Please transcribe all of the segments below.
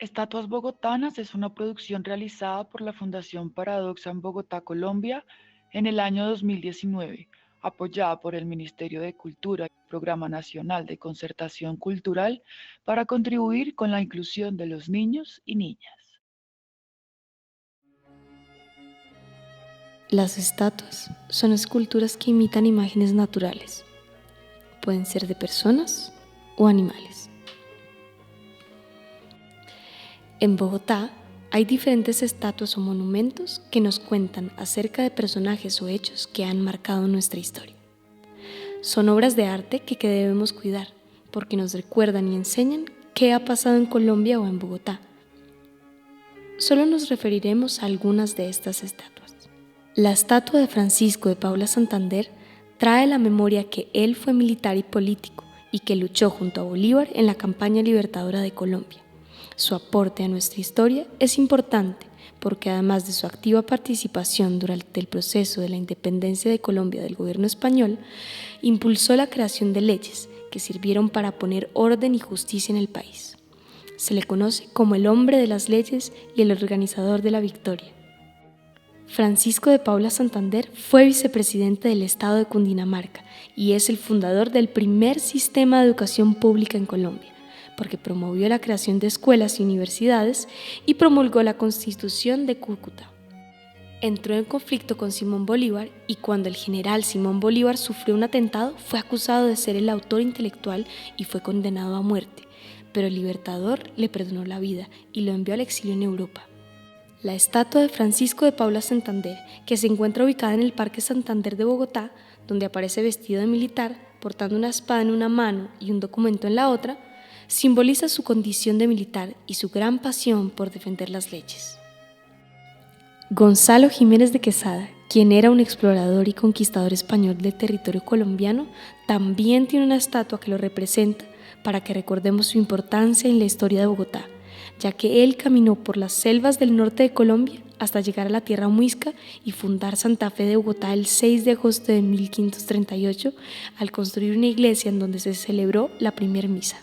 Estatuas Bogotanas es una producción realizada por la Fundación Paradoxa en Bogotá, Colombia, en el año 2019, apoyada por el Ministerio de Cultura y el Programa Nacional de Concertación Cultural para contribuir con la inclusión de los niños y niñas. Las estatuas son esculturas que imitan imágenes naturales. Pueden ser de personas o animales. En Bogotá hay diferentes estatuas o monumentos que nos cuentan acerca de personajes o hechos que han marcado nuestra historia. Son obras de arte que debemos cuidar porque nos recuerdan y enseñan qué ha pasado en Colombia o en Bogotá. Solo nos referiremos a algunas de estas estatuas. La estatua de Francisco de Paula Santander trae la memoria que él fue militar y político y que luchó junto a Bolívar en la campaña libertadora de Colombia. Su aporte a nuestra historia es importante porque además de su activa participación durante el proceso de la independencia de Colombia del gobierno español, impulsó la creación de leyes que sirvieron para poner orden y justicia en el país. Se le conoce como el hombre de las leyes y el organizador de la victoria. Francisco de Paula Santander fue vicepresidente del Estado de Cundinamarca y es el fundador del primer sistema de educación pública en Colombia, porque promovió la creación de escuelas y universidades y promulgó la Constitución de Cúcuta. Entró en conflicto con Simón Bolívar y cuando el general Simón Bolívar sufrió un atentado fue acusado de ser el autor intelectual y fue condenado a muerte, pero el libertador le perdonó la vida y lo envió al exilio en Europa. La estatua de Francisco de Paula Santander, que se encuentra ubicada en el Parque Santander de Bogotá, donde aparece vestido de militar, portando una espada en una mano y un documento en la otra, simboliza su condición de militar y su gran pasión por defender las leyes. Gonzalo Jiménez de Quesada, quien era un explorador y conquistador español del territorio colombiano, también tiene una estatua que lo representa para que recordemos su importancia en la historia de Bogotá, ya que él caminó por las selvas del norte de Colombia hasta llegar a la tierra muisca y fundar Santa Fe de Bogotá el 6 de agosto de 1538 al construir una iglesia en donde se celebró la primera misa.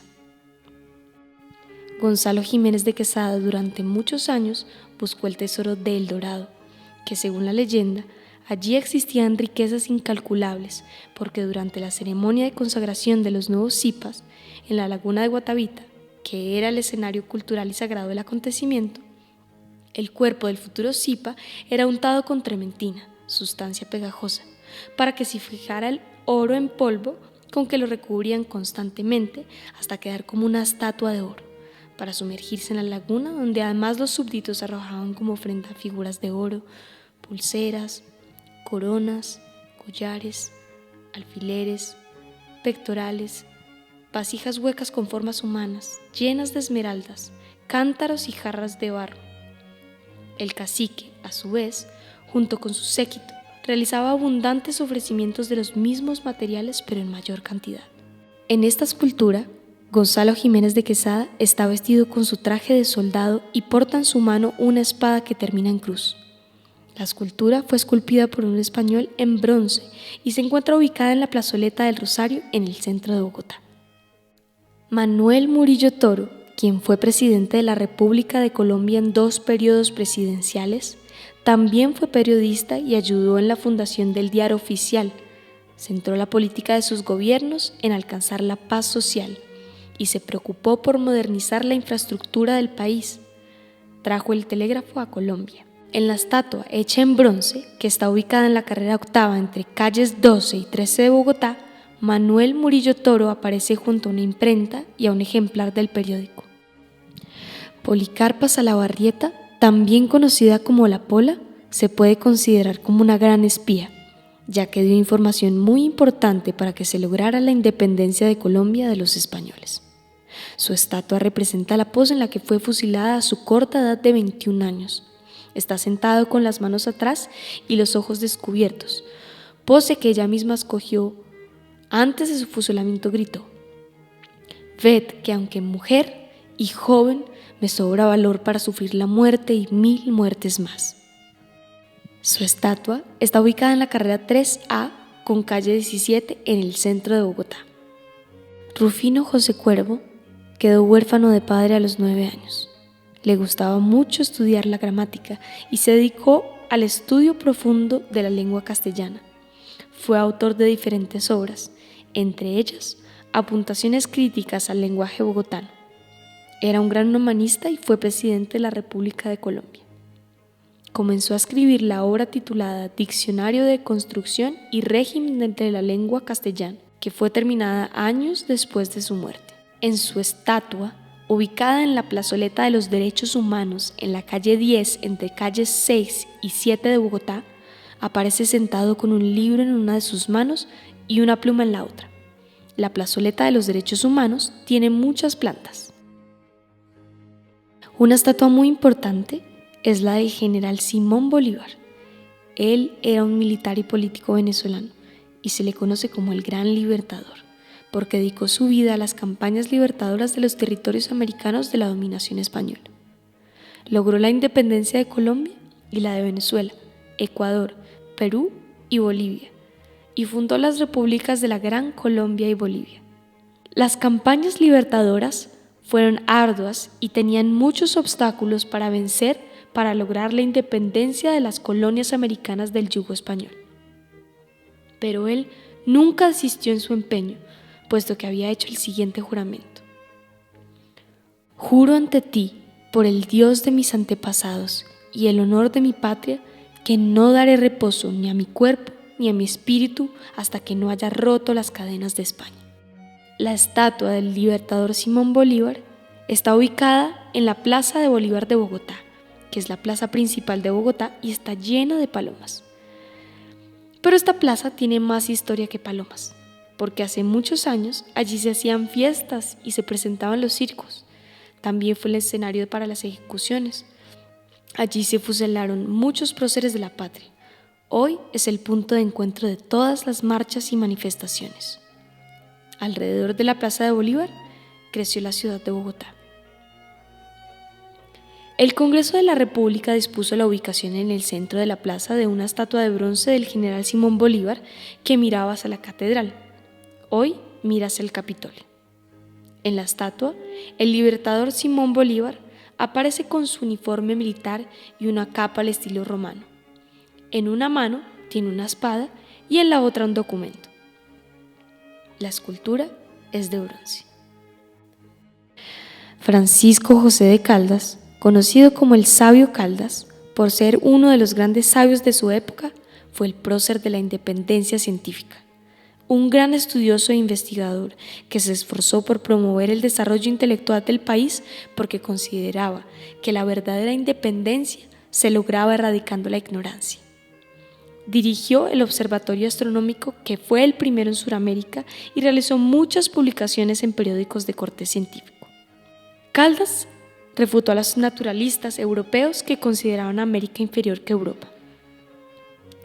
Gonzalo Jiménez de Quesada durante muchos años buscó el tesoro de El Dorado, que según la leyenda, allí existían riquezas incalculables, porque durante la ceremonia de consagración de los nuevos zipas, en la laguna de Guatavita, que era el escenario cultural y sagrado del acontecimiento, el cuerpo del futuro zipa era untado con trementina, sustancia pegajosa, para que se fijara el oro en polvo con que lo recubrían constantemente hasta quedar como una estatua de oro, para sumergirse en la laguna donde además los súbditos arrojaban como ofrenda figuras de oro, pulseras, coronas, collares, alfileres, pectorales, vasijas huecas con formas humanas, llenas de esmeraldas, cántaros y jarras de barro. El cacique, a su vez, junto con su séquito, realizaba abundantes ofrecimientos de los mismos materiales pero en mayor cantidad. En esta escultura, Gonzalo Jiménez de Quesada está vestido con su traje de soldado y porta en su mano una espada que termina en cruz. La escultura fue esculpida por un español en bronce y se encuentra ubicada en la plazoleta del Rosario en el centro de Bogotá. Manuel Murillo Toro, quien fue presidente de la República de Colombia en 2 periodos presidenciales, también fue periodista y ayudó en la fundación del Diario Oficial. Centró la política de sus gobiernos en alcanzar la paz social y se preocupó por modernizar la infraestructura del país. Trajo el telégrafo a Colombia. En la estatua hecha en bronce, que está ubicada en la carrera octava entre calles 12 y 13 de Bogotá, Manuel Murillo Toro aparece junto a una imprenta y a un ejemplar del periódico. Policarpa Salabarrieta, también conocida como La Pola, se puede considerar como una gran espía, ya que dio información muy importante para que se lograra la independencia de Colombia de los españoles. Su estatua representa la pose en la que fue fusilada a su corta edad de 21 años. Está sentado con las manos atrás y los ojos descubiertos, pose que ella misma escogió. Antes de su fusilamiento gritó: «Ved que aunque mujer y joven, me sobra valor para sufrir la muerte y 1000 muertes más». Su estatua está ubicada en la carrera 3A con calle 17 en el centro de Bogotá. Rufino José Cuervo quedó huérfano de padre a los 9 años. Le gustaba mucho estudiar la gramática y se dedicó al estudio profundo de la lengua castellana. Fue autor de diferentes obras, entre ellas Apuntaciones críticas al lenguaje bogotano. Era un gran humanista y fue presidente de la República de Colombia. Comenzó a escribir la obra titulada Diccionario de Construcción y Régimen de la Lengua Castellana, que fue terminada años después de su muerte. En su estatua, ubicada en la Plazoleta de los Derechos Humanos, en la calle 10, entre calles 6 y 7 de Bogotá, aparece sentado con un libro en una de sus manos y una pluma en la otra. La Plazoleta de los Derechos Humanos tiene muchas plantas. Una estatua muy importante es la del general Simón Bolívar. Él era un militar y político venezolano y se le conoce como el Gran Libertador, porque dedicó su vida a las campañas libertadoras de los territorios americanos de la dominación española. Logró la independencia de Colombia y la de Venezuela, Ecuador, Perú y Bolivia, y fundó las repúblicas de la Gran Colombia y Bolivia. Las campañas libertadoras fueron arduas y tenían muchos obstáculos para vencer para lograr la independencia de las colonias americanas del yugo español. Pero él nunca desistió en su empeño, puesto que había hecho el siguiente juramento: juro ante ti, por el Dios de mis antepasados y el honor de mi patria, que no daré reposo ni a mi cuerpo ni a mi espíritu hasta que no haya roto las cadenas de España. La estatua del libertador Simón Bolívar está ubicada en la Plaza de Bolívar de Bogotá, que es la plaza principal de Bogotá y está llena de palomas. Pero esta plaza tiene más historia que palomas, porque hace muchos años allí se hacían fiestas y se presentaban los circos. También fue el escenario para las ejecuciones. Allí se fusilaron muchos próceres de la patria. Hoy es el punto de encuentro de todas las marchas y manifestaciones. Alrededor de la Plaza de Bolívar creció la ciudad de Bogotá. El Congreso de la República dispuso la ubicación en el centro de la plaza de una estatua de bronce del general Simón Bolívar que miraba hacia la catedral. Hoy mira hacia el Capitolio. En la estatua, el libertador Simón Bolívar aparece con su uniforme militar y una capa al estilo romano. En una mano tiene una espada y en la otra un documento. La escultura es de bronce. Francisco José de Caldas, conocido como el Sabio Caldas, por ser uno de los grandes sabios de su época, fue el prócer de la independencia científica. Un gran estudioso e investigador que se esforzó por promover el desarrollo intelectual del país porque consideraba que la verdadera independencia se lograba erradicando la ignorancia. Dirigió el Observatorio Astronómico, que fue el primero en Sudamérica, y realizó muchas publicaciones en periódicos de corte científico. Caldas refutó a los naturalistas europeos que consideraban a América inferior que Europa.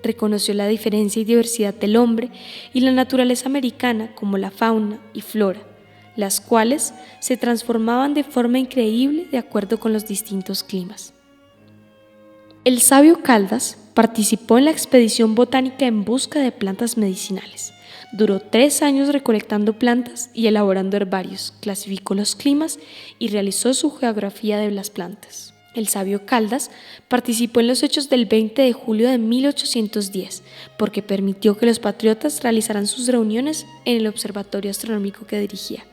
Reconoció la diferencia y diversidad del hombre y la naturaleza americana, como la fauna y flora, las cuales se transformaban de forma increíble de acuerdo con los distintos climas. El sabio Caldas participó en la expedición botánica en busca de plantas medicinales. Duró 3 años recolectando plantas y elaborando herbarios, clasificó los climas y realizó su geografía de las plantas. El sabio Caldas participó en los hechos del 20 de julio de 1810 porque permitió que los patriotas realizaran sus reuniones en el observatorio astronómico que dirigía.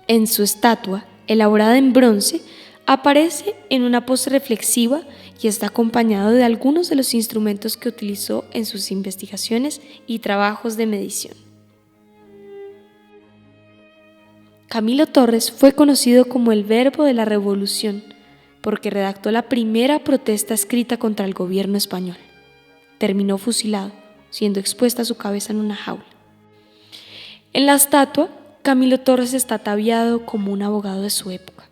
En su estatua, elaborada en bronce, aparece en una pose reflexiva y está acompañado de algunos de los instrumentos que utilizó en sus investigaciones y trabajos de medición. Camilo Torres fue conocido como el Verbo de la Revolución porque redactó la primera protesta escrita contra el gobierno español. Terminó fusilado, siendo expuesta su cabeza en una jaula. En la estatua, Camilo Torres está ataviado como un abogado de su época,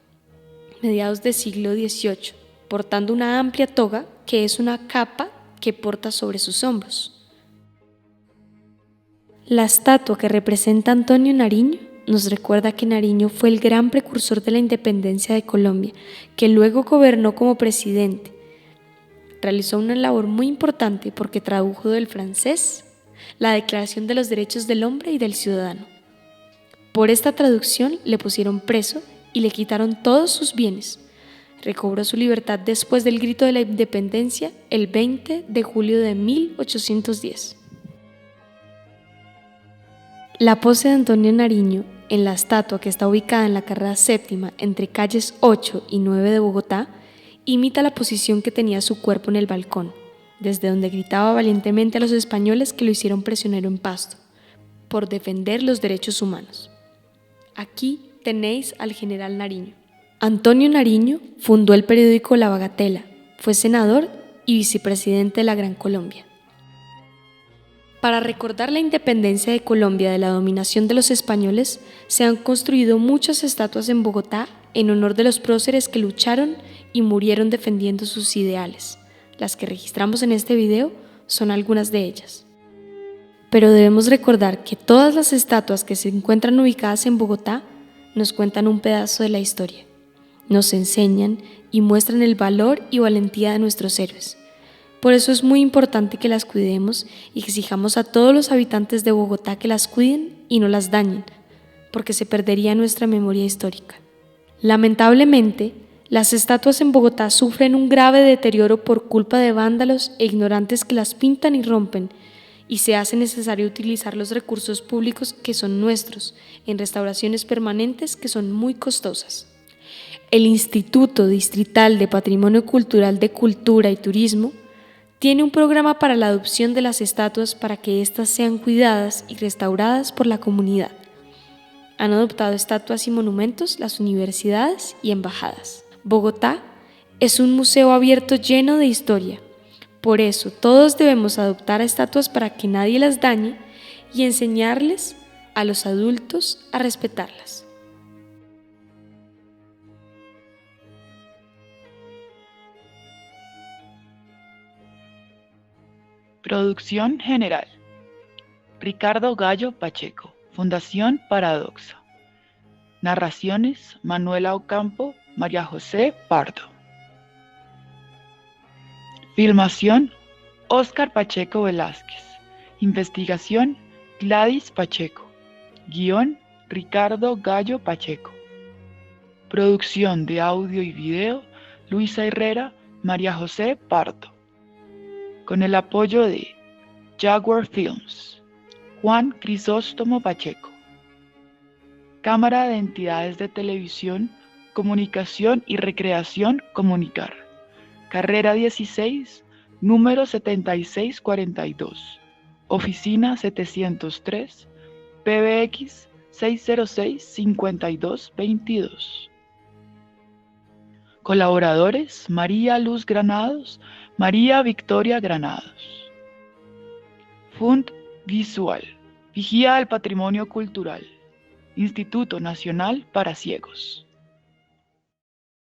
mediados del siglo XVIII, portando una amplia toga que es una capa que porta sobre sus hombros. La estatua que representa a Antonio Nariño nos recuerda que Nariño fue el gran precursor de la independencia de Colombia, que luego gobernó como presidente. Realizó una labor muy importante porque tradujo del francés la Declaración de los Derechos del Hombre y del Ciudadano. Por esta traducción le pusieron preso y le quitaron todos sus bienes. recobró su libertad después del grito de la independencia el 20 de julio de 1810. La pose de Antonio Nariño en la estatua que está ubicada en la carrera séptima entre calles 8 y 9 de Bogotá imita la posición que tenía su cuerpo en el balcón, desde donde gritaba valientemente a los españoles que lo hicieron prisionero en Pasto, por defender los derechos humanos. Aquí tenéis al general Nariño. Antonio Nariño fundó el periódico La Bagatela, fue senador y vicepresidente de la Gran Colombia. Para recordar la independencia de Colombia de la dominación de los españoles, se han construido muchas estatuas en Bogotá en honor de los próceres que lucharon y murieron defendiendo sus ideales. Las que registramos en este video son algunas de ellas. Pero debemos recordar que todas las estatuas que se encuentran ubicadas en Bogotá nos cuentan un pedazo de la historia, nos enseñan y muestran el valor y valentía de nuestros héroes. Por eso es muy importante que las cuidemos y exijamos a todos los habitantes de Bogotá que las cuiden y no las dañen, porque se perdería nuestra memoria histórica. Lamentablemente, las estatuas en Bogotá sufren un grave deterioro por culpa de vándalos e ignorantes que las pintan y rompen, y se hace necesario utilizar los recursos públicos que son nuestros en restauraciones permanentes que son muy costosas. El Instituto Distrital de Patrimonio Cultural de Cultura y Turismo tiene un programa para la adopción de las estatuas para que éstas sean cuidadas y restauradas por la comunidad. Han adoptado estatuas y monumentos las universidades y embajadas. Bogotá es un museo abierto lleno de historia. Por eso todos debemos adoptar estatuas para que nadie las dañe y enseñarles a los adultos a respetarlas. Producción general. Ricardo Gallo Pacheco, Fundación Paradoxa. Narraciones: Manuela Ocampo, María José Pardo. Filmación: Óscar Pacheco Velázquez. Investigación: Gladys Pacheco. Guión: Ricardo Gallo Pacheco. Producción de audio y video: Luisa Herrera, María José Pardo. Con el apoyo de Jaguar Films, Juan Crisóstomo Pacheco. Cámara de Entidades de Televisión, Comunicación y Recreación Comunicar. Carrera 16, número 7642. Oficina 703, PBX 606-5222. Colaboradores: María Luz Granados, María Victoria Granados. Fund Visual, Vigía del Patrimonio Cultural, Instituto Nacional para Ciegos.